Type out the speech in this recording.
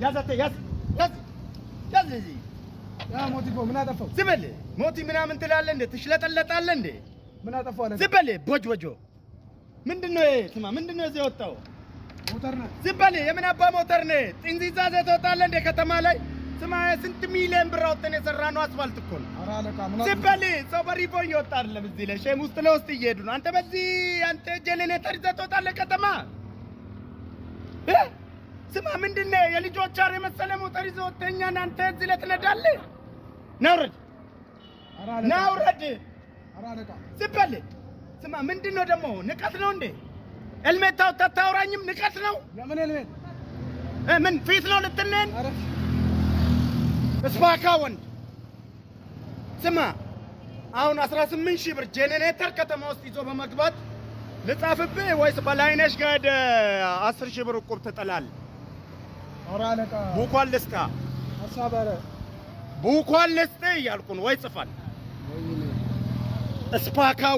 ያዛተ ያዝ እዚህ ያ ሞቲ እኮ ምን አጠፋው? ዝም በል ሞቲ ምናምን ትላለህ እንዴ? ትሽለጠለጣለህ እንዴ? ምን አጠፋው አለ? ዝም በል ቦጆ ምንድነው ይሄ? ስማ ምንድነው እዚህ ወጣው? ሞተር ነው። ዝም በል የምን አባ ሞተር ነው? ጥንዚዛ ዘተወጣለህ እንዴ ከተማ ላይ? ስማ ስንት ሚሊዮን ብር አውጥተን የሰራነው አስፋልት እኮ ነው። ኧረ አለቃ ምን ዝም በል ሰው በሪቦ እየወጣ አይደለም እዚህ ላይ ሼም ውስጥ ለውስጥ እየሄዱ ነው። አንተ በዚህ አንተ ጀነሬተር ይዘህ ትወጣለህ ከተማ? ስማ ምንድነው የልጆች አር የመሰለ ሞተር ይዘህ ወጥተኛን አንተ እዚህ ላይ ትነዳለህ? ናውረድ ናውረድ። ኧረ አለቃ ዝም በል ስማ ምንድነው ደግሞ ንቀት ነው እንዴ? ሄልሜት ታውራኝም ንቀት ነው? ለምን ሄልሜት ምን ፊት ነው ልትነን? ኧረ እስባካ ወንድ ስማ አሁን 18000 ብር ጄኔሬተር ከተማ ውስጥ ይዞ በመግባት ልጻፍብህ ወይስ በላይነሽ ጋር 10000 ብር እቁብ ትጥላለህ? ኧረ አለቃ ቡኳን ልስጣ ሀሳብ አለ ቡኳን ልስጥ እያልኩ ነው ወይ ጽፋል እስፓካ